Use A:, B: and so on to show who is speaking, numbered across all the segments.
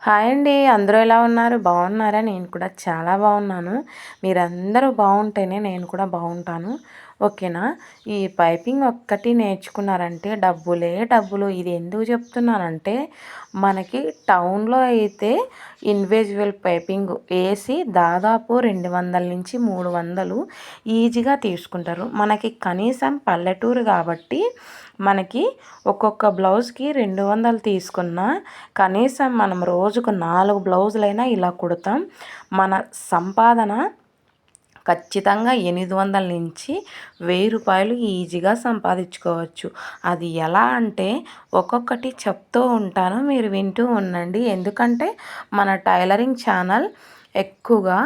A: Hi అండి. అందరూ ఎలా ఉన్నారు? బాగున్నారా? నేను కూడా చాలా బాగున్నాను. మీరందరూ బాగుంటేనే నేను కూడా బాగుంటాను. ఓకేనా? ఈ పైపింగ్ ఒక్కటి నేర్చుకున్నారంటే డబ్బులే డబ్బులు. ఇది ఎందుకు చెప్తున్నానంటే మనకి టౌన్లో అయితే ఇండివిజువల్ పైపింగ్ వేసి దాదాపు 200 నుంచి 300 ఈజీగా తీసుకుంటారు. మనకి కనీసం పల్లెటూరు కాబట్టి మనకి ఒక్కొక్క బ్లౌజ్కి 200 తీసుకున్నా కనీసం మనం రోజుకు 4 బ్లౌజులైనా ఇలా కుడతాం. మన సంపాదన ఖచ్చితంగా 800 నుంచి 1000 రూపాయలు ఈజీగా సంపాదించుకోవచ్చు. అది ఎలా అంటే ఒక్కొక్కటి చెప్తూ ఉంటాను, మీరు వింటూ ఉండండి. ఎందుకంటే మన టైలరింగ్ ఛానల్ ఎక్కువగా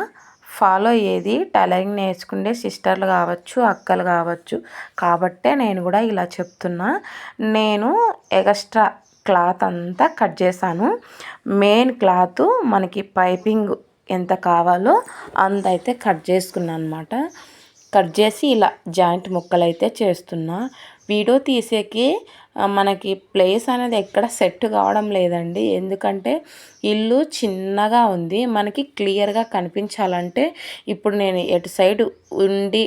A: ఫాలో అయ్యేది టైలరింగ్ నేర్చుకునే సిస్టర్లు కావచ్చు, అక్కలు కావచ్చు. కాబట్టే నేను కూడా ఇలా చెప్తున్నా. నేను ఎక్స్ట్రా క్లాత్ అంతా కట్ చేశాను. మెయిన్ క్లాత్ మనకి పైపింగ్ ఎంత కావాలో అంత అయితే కట్ చేసుకున్నాను అనమాట. కట్ చేసి ఇలా జాయింట్ ముక్కలు అయితే చేస్తున్నా. వీడియో తీసేకి మనకి ప్లేస్ అనేది ఎక్కడ సెట్ కావడం లేదండి. ఎందుకంటే ఇల్లు చిన్నగా ఉంది. మనకి క్లియర్గా కనిపించాలంటే ఇప్పుడు నేను ఎటు సైడ్ ఉండి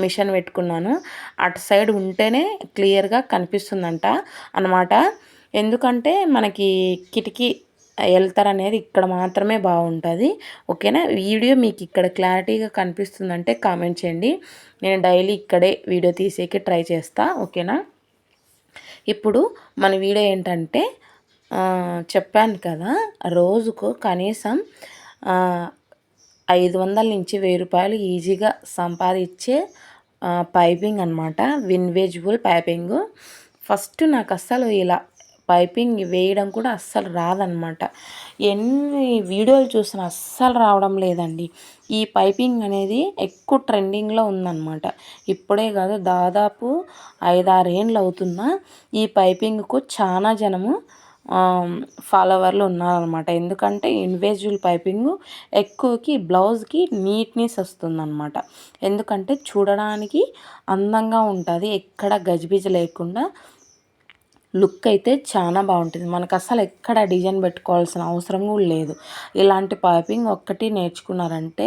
A: మిషన్ పెట్టుకున్నాను, అటు సైడ్ ఉంటేనే క్లియర్గా కనిపిస్తుందంట అనమాట. ఎందుకంటే మనకి కిటికీ వెళ్తారనేది ఇక్కడ మాత్రమే బాగుంటుంది. ఓకేనా? వీడియో మీకు ఇక్కడ క్లారిటీగా కనిపిస్తుందంటే కామెంట్ చేయండి. నేను డైలీ ఇక్కడే వీడియో తీసేకి ట్రై చేస్తా. ఓకేనా? ఇప్పుడు మన వీడియో ఏంటంటే చెప్పాను కదా, రోజుకు కనీసం 500 నుంచి 1000 రూపాయలు ఈజీగా సంపాదించే పైపింగ్ అనమాట. Invisible piping. ఫస్ట్ నాకు అస్సలు ఇలా పైపింగ్ వేయడం కూడా అస్సలు రాదనమాట. ఎన్ని వీడియోలు చూసినా అస్సలు రావడం లేదండి. ఈ పైపింగ్ అనేది ఎక్కువ ట్రెండింగ్లో ఉందన్నమాట. ఇప్పుడే కాదు, దాదాపు 5-6 ఏళ్ళు అవుతున్నా ఈ పైపింగ్కు చాలా జనము ఫాలోవర్లు ఉన్నారనమాట. ఎందుకంటే ఇండివిజువల్ పైపింగ్ ఎక్కువకి బ్లౌజ్కి నీట్నెస్ వస్తుందన్నమాట. ఎందుకంటే చూడడానికి అందంగా ఉంటుంది, ఎక్కడ గజిబిజి లేకుండా లుక్ అయితే చాలా బాగుంటుంది. మనకు అసలు ఎక్కడ డిజైన్ పెట్టుకోవాల్సిన అవసరం కూడా లేదు. ఇలాంటి పైపింగ్ ఒక్కటి నేర్చుకున్నారంటే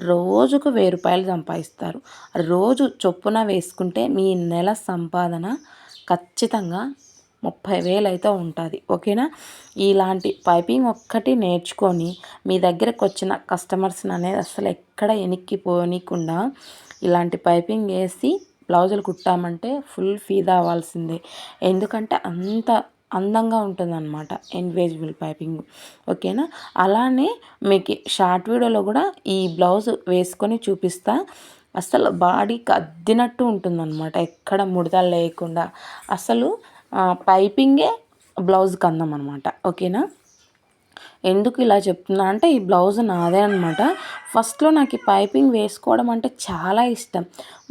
A: రోజుకు 1000 రూపాయలు సంపాదిస్తారు. రోజు చొప్పున వేసుకుంటే మీ నెల సంపాదన ఖచ్చితంగా 30,000 అయితే ఉంటుంది. ఓకేనా? ఇలాంటి పైపింగ్ ఒక్కటి నేర్చుకొని మీ దగ్గరకు వచ్చిన కస్టమర్స్ని అనేది అసలు ఎక్కడ వెనక్కి పోనీయకుండా ఇలాంటి పైపింగ్ వేసి బ్లౌజులు కుట్టామంటే ఫుల్ ఫీదా అవ్వాల్సిందే. ఎందుకంటే అంత అందంగా ఉంటుందన్నమాట ఇన్విజిబుల్ పైపింగ్. ఓకేనా? అలానే మీకు షార్ట్ వీడియోలో కూడా ఈ బ్లౌజ్ వేసుకొని చూపిస్తా. అసలు బాడీకి అద్దినట్టు ఉంటుందన్నమాట, ఎక్కడ ముడతలు లేకుండా. అసలు పైపింగే బ్లౌజ్కి అందం అనమాట. ఓకేనా? ఎందుకు ఇలా చెప్తున్నా అంటే ఈ బ్లౌజ్ నాదే అనమాట. ఫస్ట్లో నాకు ఈ పైపింగ్ వేసుకోవడం అంటే చాలా ఇష్టం.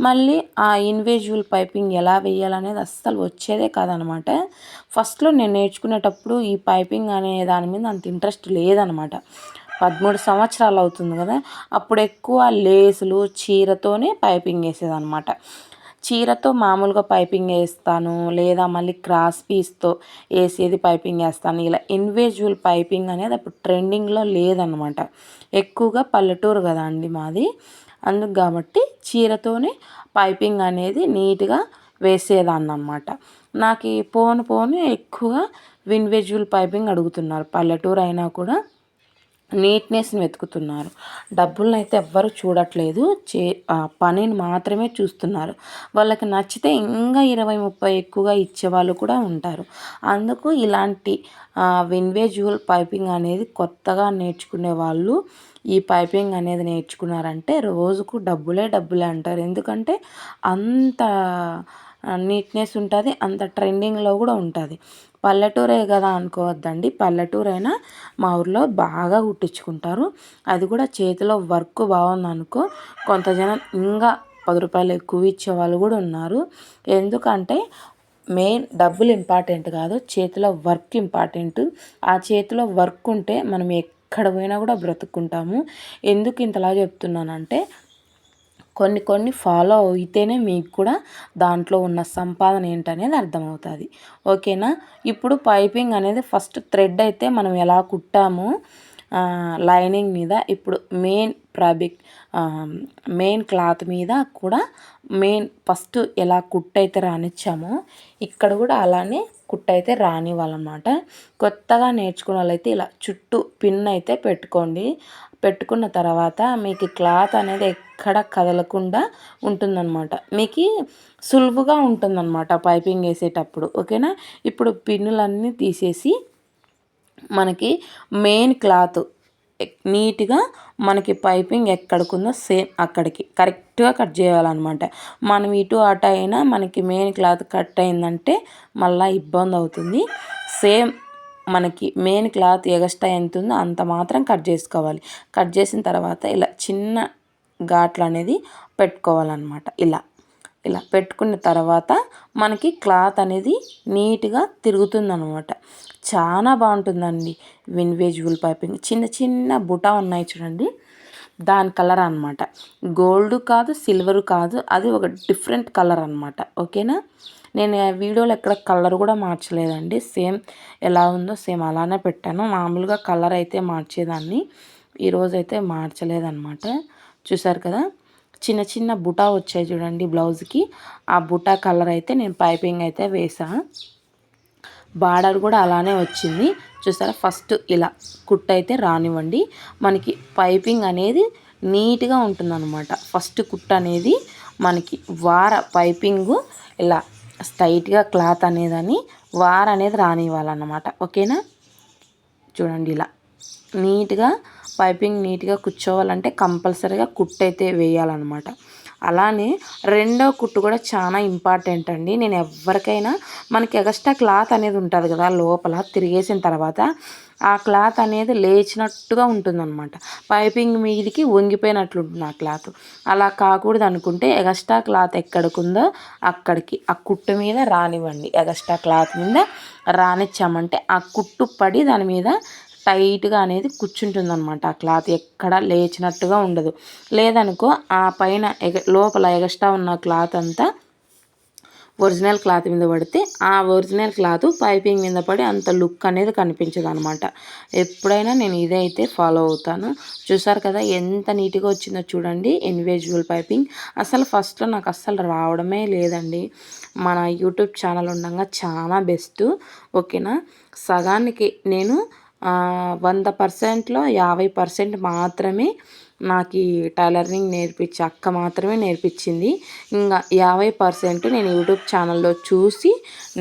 A: మళ్ళీ ఆ ఇండివిజువల్ పైపింగ్ ఎలా వేయాలనేది అస్సలు వచ్చేదే కాదనమాట. ఫస్ట్లో నేను నేర్చుకునేటప్పుడు ఈ పైపింగ్ అనే దాని మీద అంత ఇంట్రెస్ట్ లేదనమాట. 13 సంవత్సరాలు అవుతుంది కదా, అప్పుడు ఎక్కువ లేసులు చీరతోనే పైపింగ్ వేసేదనమాట. చీరతో మామూలుగా పైపింగ్ వేస్తాను, లేదా మళ్ళీ క్రాస్ పీస్తో వేసేది పైపింగ్ వేస్తాను. ఇలా ఇండివిజువల్ పైపింగ్ అనేది అప్పుడు ట్రెండింగ్లో లేదనమాట. ఎక్కువగా పల్లెటూరు కదా అండి మాది, అందుకు కాబట్టి చీరతోనే పైపింగ్ అనేది నీట్గా వేసేదాన్ని అనమాట. నాకు పోను పోను ఎక్కువగా ఇండివిజువల్ పైపింగ్ అడుగుతున్నారు. పల్లెటూరు అయినా కూడా నీట్నెస్ని వెతుకుతున్నారు. డబ్బులను అయితే ఎవ్వరు చూడట్లేదు, పనిని మాత్రమే చూస్తున్నారు. వాళ్ళకి నచ్చితే ఇంకా 20-30 ఎక్కువగా ఇచ్చేవాళ్ళు కూడా ఉంటారు. అందుకు ఇలాంటి ఇండివిజువల్ పైపింగ్ అనేది కొత్తగా నేర్చుకునే వాళ్ళు ఈ పైపింగ్ అనేది నేర్చుకున్నారంటే రోజుకు డబ్బులే అంటారు. ఎందుకంటే అంత నీట్నెస్ ఉంటుంది, అంత ట్రెండింగ్లో కూడా ఉంటుంది. పల్లెటూరే కదా అనుకోవద్దండి, పల్లెటూరైనా మా ఊర్లో బాగా కుట్టించుకుంటారు. అది కూడా చేతిలో వర్క్ బాగుందనుకో కొంత జనం ఇంకా 10 రూపాయలు ఎక్కువ ఇచ్చే వాళ్ళు కూడా ఉన్నారు. ఎందుకంటే మెయిన్ డబ్బులు ఇంపార్టెంట్ కాదు, చేతిలో వర్క్ ఇంపార్టెంట్. ఆ చేతిలో వర్క్ ఉంటే మనం ఎక్కడ పోయినా కూడా బ్రతుక్కుంటాము. ఎందుకు ఇంతలా చెప్తున్నానంటే కొన్ని కొన్ని ఫాలో అయితేనే మీకు కూడా దాంట్లో ఉన్న సంపాదన ఏంటనేది అర్థమవుతుంది. ఓకేనా. ఇప్పుడు పైపింగ్ అనేది ఫస్ట్ థ్రెడ్ అయితే మనం ఎలా కుట్టామో లైనింగ్ మీద ఇప్పుడు మెయిన్ క్లాత్ మీద కూడా ఫస్ట్ ఎలా కుట్టయితే రానిచ్చామో ఇక్కడ కూడా అలానే కుట్టయితే రానివ్వాలన్నమాట. కొత్తగా నేర్చుకున్న వాళ్ళైతే ఇలా చుట్టూ పిన్ అయితే పెట్టుకోండి. పెట్టుకున్న తర్వాత మీకు క్లాత్ అనేది ఎక్కడ కదలకుండా ఉంటుందన్నమాట. మీకు సులువుగా ఉంటుందన్నమాట పైపింగ్ వేసేటప్పుడు. ఓకేనా. ఇప్పుడు పిన్నులన్నీ తీసేసి మనకి మెయిన్ క్లాత్ నీట్గా మనకి పైపింగ్ ఎక్కడికుందో సేమ్ అక్కడికి కరెక్ట్గా కట్ చేయాలన్నమాట. మనం ఇటు అటు అయినా మనకి మెయిన్ క్లాత్ కట్ అయిందంటే మళ్ళీ ఇబ్బంది అవుతుంది. సేమ్ మనకి మెయిన్ క్లాత్ ఎగస్ట్రా ఎంత ఉందో అంత మాత్రం కట్ చేసుకోవాలి. కట్ చేసిన తర్వాత ఇలా చిన్న ఘాట్లు అనేది పెట్టుకోవాలన్నమాట. ఇలా ఇలా పెట్టుకున్న తర్వాత మనకి క్లాత్ అనేది నీట్గా తిరుగుతుందన్నమాట. చాలా బాగుంటుందండి ఇన్విజిబుల్ పైపింగ్. చిన్న చిన్న బుటా ఉన్నాయి చూడండి, దాని కలర్ అనమాట. గోల్డ్ కాదు, సిల్వర్ కాదు, అది ఒక డిఫరెంట్ కలర్ అనమాట. ఓకేనా. నేను ఆ వీడియోలో ఎక్కడ కలర్ కూడా మార్చలేదండి. సేమ్ ఎలా ఉందో సేమ్ అలానే పెట్టాను. మామూలుగా కలర్ అయితే మార్చేదాన్ని, ఈరోజైతే మార్చలేదన్నమాట. చూసారు కదా, చిన్న చిన్న బుటా వచ్చాయి చూడండి బ్లౌజ్కి. ఆ బుటా కలర్ అయితే నేను పైపింగ్ అయితే వేసాను. బార్డర్ కూడా అలానే వచ్చింది. చూసారా, ఫస్ట్ ఇలా కుట్టు అయితే రానివ్వండి. మనకి పైపింగ్ అనేది నీట్గా ఉంటుందన్నమాట. ఫస్ట్ కుట్టు అనేది మనకి పైపింగు ఇలా స్ట్రైట్గా క్లాత్ అనేదని అనేది రానివ్వాలన్నమాట. ఓకేనా. చూడండి, ఇలా నీట్గా పైపింగ్ నీట్గా కూర్చోవాలంటే కంపల్సరీగా కుట్టు అయితే వేయాలన్నమాట. అలానే రెండో కుట్టు కూడా చాలా ఇంపార్టెంట్ అండి. నేను ఎవరికైనా మనకి ఎక్స్ట్రా క్లాత్ అనేది ఉంటుంది కదా లోపల, తిరిగేసిన తర్వాత ఆ క్లాత్ అనేది లేచినట్టుగా ఉంటుందన్నమాట. పైపింగ్ మీదికి వంగిపోయినట్లు ఉంటుంది ఆ క్లాత్. అలా కాకూడదు అనుకుంటే ఎక్స్ట్రా క్లాత్ ఎక్కడికుందో అక్కడికి ఆ కుట్టు మీద రానివ్వండి. ఎక్స్ట్రా క్లాత్ మీద రానిచ్చామంటే ఆ కుట్టు పడి దాని మీద టైట్గా అనేది కూర్చుంటుంది అనమాట. ఆ క్లాత్ ఎక్కడ లేచినట్టుగా ఉండదు. లేదనుకో ఆ పైన లోపల ఎగస్ట్రా ఉన్న క్లాత్ అంతా ఒరిజినల్ క్లాత్ మీద పడితే ఆ ఒరిజినల్ క్లాత్ పైపింగ్ మీద పడి అంత లుక్ అనేది కనిపించదు అనమాట. ఎప్పుడైనా నేను ఇదే అయితే ఫాలో అవుతాను. చూసారు కదా ఎంత నీట్గా వచ్చిందో చూడండి ఇన్విజిబుల్ పైపింగ్. అసలు ఫస్ట్లో నాకు అస్సలు రావడమే లేదండి. మన యూట్యూబ్ ఛానల్ ఉండగా చాలా బెస్ట్. ఓకేనా. సగానికి నేను 100%లో 50% మాత్రమే నాకు టైలరింగ్ నేర్పించే అక్క మాత్రమే నేర్పించింది. ఇంకా 50% నేను యూట్యూబ్ ఛానల్లో చూసి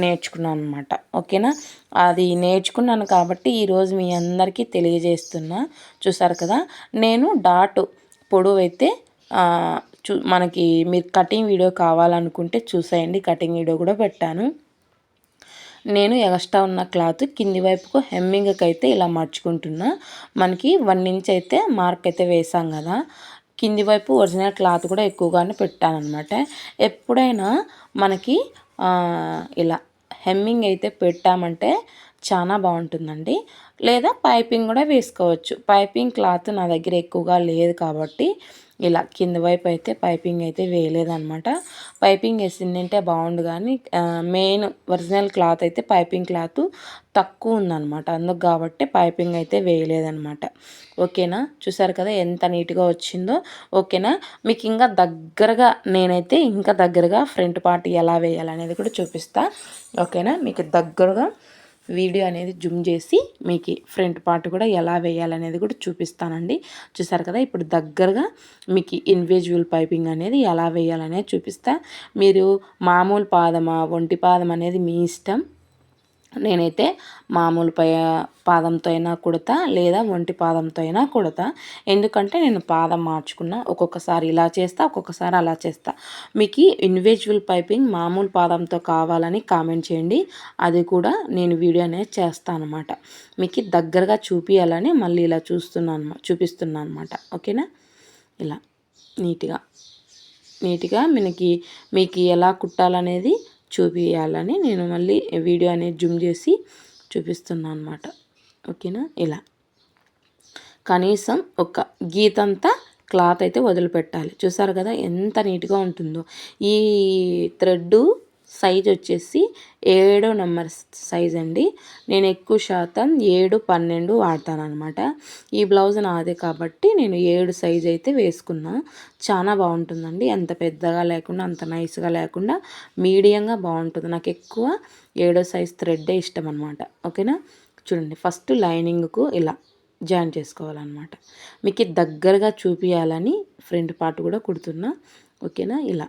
A: నేర్చుకున్నాను అనమాట. ఓకేనా. అది నేర్చుకున్నాను కాబట్టి ఈరోజు మీ అందరికీ తెలియజేస్తున్నా. చూసారు కదా, నేను డాట్ పొడవు అయితే మనకి మీరు కటింగ్ వీడియో కావాలనుకుంటే చూసేయండి, కటింగ్ వీడియో కూడా పెట్టాను. నేను ఎక్స్ట్రా ఉన్న క్లాత్ కింది వైపుకు హెమ్మింగ్కి అయితే ఇలా మర్చుకుంటున్నా. మనకి 1 ఇంచ్ అయితే మార్క్ అయితే వేసాం కదా, కింది వైపు ఒరిజినల్ క్లాత్ కూడా ఎక్కువగానే పెట్టానన్నమాట. ఎప్పుడైనా మనకి ఇలా హెమ్మింగ్ అయితే పెట్టామంటే చాలా బాగుంటుందండి. లేదా పైపింగ్ కూడా వేసుకోవచ్చు. పైపింగ్ క్లాత్ నా దగ్గర ఎక్కువగా లేదు కాబట్టి ఇలా కింద వైపు అయితే పైపింగ్ అయితే వేయలేదన్నమాట. పైపింగ్ వేసిందంటే బాగుండు, కానీ మెయిన్ ఒరిజినల్ క్లాత్ అయితే పైపింగ్ క్లాత్ తక్కువ ఉందన్నమాట. అందుకు కాబట్టి పైపింగ్ అయితే వేయలేదన్నమాట. ఓకేనా. చూసారు కదా ఎంత నీట్గా వచ్చిందో. ఓకేనా. మీకు ఇంకా దగ్గరగా నేనైతే ఇంకా దగ్గరగా ఫ్రంట్ పార్ట్ ఎలా వేయాలనేది కూడా చూపిస్తా. ఓకేనా. మీకు దగ్గరగా వీడియో అనేది జూమ్ చేసి మీకు ఫ్రంట్ పార్ట్ కూడా ఎలా వేయాలనేది కూడా చూపిస్తానండి. చూసారు కదా, ఇప్పుడు దగ్గరగా మీకు ఇన్విజిబుల్ పైపింగ్ అనేది ఎలా వేయాలనేది చూపిస్తా. మీరు మామూలు పాదమా ఒంటి పాదం అనేది మీ ఇష్టం. నేనైతే మామూలు పాదంతో అయినా కుడతా, లేదా ఒంటి పాదంతో అయినా కుడతా. ఎందుకంటే నేను పాదం మార్చుకున్నా, ఒక్కొక్కసారి ఇలా చేస్తా, ఒక్కొక్కసారి అలా చేస్తా. మీకు ఇన్విజిబుల్ పైపింగ్ మామూలు పాదంతో కావాలని కామెంట్ చేయండి, అది కూడా నేను వీడియో అనేది చేస్తాను అనమాట. మీకు దగ్గరగా చూపించాలని మళ్ళీ ఇలా చూపిస్తున్నాను అనమాట. ఓకేనా. ఇలా నీట్గా మీకు ఎలా కుట్టాలనేది చూపించాలని నేను మళ్ళీ వీడియో అనేది జూమ్ చేసి చూపిస్తున్నాను అనమాట. ఓకేనా. ఇలా కనీసం ఒక గీతంతా క్లాత్ అయితే వదిలిపెట్టాలి. చూసారు కదా ఎంత నీట్గా ఉంటుందో. ఈ థ్రెడ్ సైజ్ వచ్చేసి 7 నెంబర్ సైజ్ అండి. నేను ఎక్కువ శాతం 7, 12 వాడతాను అనమాట. ఈ బ్లౌజ్ నాదే కాబట్టి నేను 7 సైజ్ అయితే వేసుకున్నా. చాలా బాగుంటుందండి. అంత పెద్దగా లేకుండా అంత నైస్గా లేకుండా మీడియంగా బాగుంటుంది. నాకు ఎక్కువ 7 సైజ్ థ్రెడ్డే ఇష్టం అనమాట. ఓకేనా. చూడండి ఫస్ట్ లైనింగ్కు ఇలా జాయిన్ చేసుకోవాలన్నమాట. మీకు దగ్గరగా చూపించాలని ఫ్రంట్ పార్ట్ కూడా కుడుతున్నా. ఓకేనా. ఇలా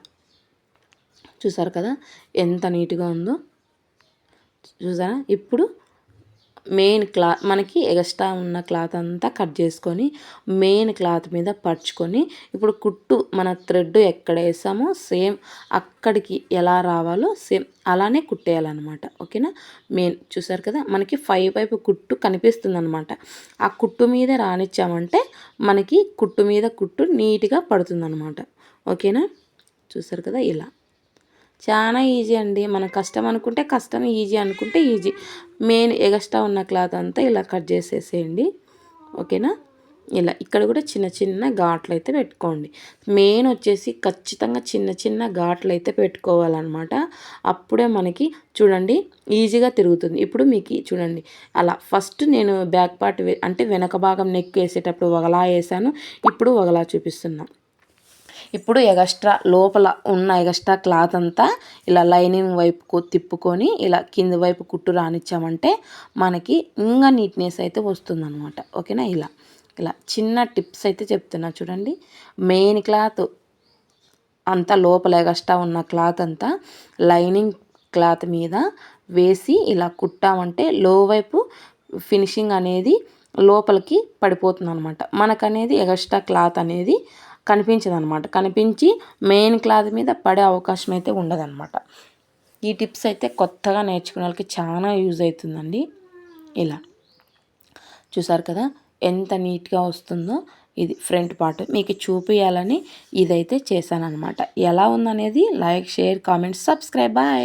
A: చూసారు కదా ఎంత నీట్గా ఉందో. చూసారా. ఇప్పుడు మెయిన్ క్లాత్ మనకి ఎక్స్ట్రా ఉన్న క్లాత్ అంతా కట్ చేసుకొని మెయిన్ క్లాత్ మీద పరుచుకొని ఇప్పుడు కుట్టు మన థ్రెడ్ ఎక్కడ వేసామో సేమ్ అక్కడికి ఎలా రావాలో సేమ్ అలానే కుట్టేయాలన్నమాట. ఓకేనా. మెయిన్ చూసారు కదా మనకి 5 వైపు కుట్టు కనిపిస్తుంది అనమాట. ఆ కుట్టు మీద రానిచ్చామంటే మనకి కుట్టు మీద కుట్టు నీట్గా పడుతుందన్నమాట. ఓకేనా. చూసారు కదా ఇలా చాలా ఈజీ అండి. మనం కష్టం అనుకుంటే కష్టం, ఈజీ అనుకుంటే ఈజీ. మెయిన్ ఎగస్ట్రా ఉన్న క్లాత్ అంతా ఇలా కట్ చేసేసేయండి. ఓకేనా. ఇలా ఇక్కడ కూడా చిన్న చిన్న ఘాట్లు అయితే పెట్టుకోండి. మెయిన్ వచ్చేసి ఖచ్చితంగా చిన్న చిన్న ఘాట్లు అయితే పెట్టుకోవాలన్నమాట. అప్పుడే మనకి చూడండి ఈజీగా తిరుగుతుంది. ఇప్పుడు మీకు చూడండి అలా ఫస్ట్ నేను బ్యాక్ పార్ట్ అంటే వెనక భాగం నెక్ వేసేటప్పుడు ఒకలా వేసాను, ఇప్పుడు ఒకలా చూపిస్తున్నా. ఇప్పుడు ఎగస్ట్రా లోపల ఉన్న ఎగస్ట్రా క్లాత్ అంతా ఇలా లైనింగ్ వైపుకు తిప్పుకొని ఇలా కింది వైపు కుట్టు రానిచ్చామంటే మనకి ఇంకా నీట్నెస్ అయితే వస్తుందన్నమాట. ఓకేనా. ఇలా ఇలా చిన్న టిప్స్ అయితే చెప్తున్నా చూడండి. మెయిన్ క్లాత్ అంతా లోపల ఎగస్ట్రా ఉన్న క్లాత్ అంతా లైనింగ్ క్లాత్ మీద వేసి ఇలా కుట్టామంటే లో వైపు ఫినిషింగ్ అనేది లోపలికి పడిపోతుంది అనమాట. మనకనేది ఎగస్ట్రా క్లాత్ అనేది కనిపించదనమాట. కనిపించి మెయిన్ క్లాత్ మీద పడే అవకాశం అయితే ఉండదన్నమాట. ఈ టిప్స్ అయితే కొత్తగా నేర్చుకునే వాళ్ళకి చాలా యూజ్ అవుతుందండి. ఇలా చూసారు కదా ఎంత నీట్గా వస్తుందో. ఇది ఫ్రంట్ పార్ట్ మీకు చూపించాలని ఇదైతే చేశాను అనమాట. ఎలా ఉందనేది like, share, comment, subscribe. Bye.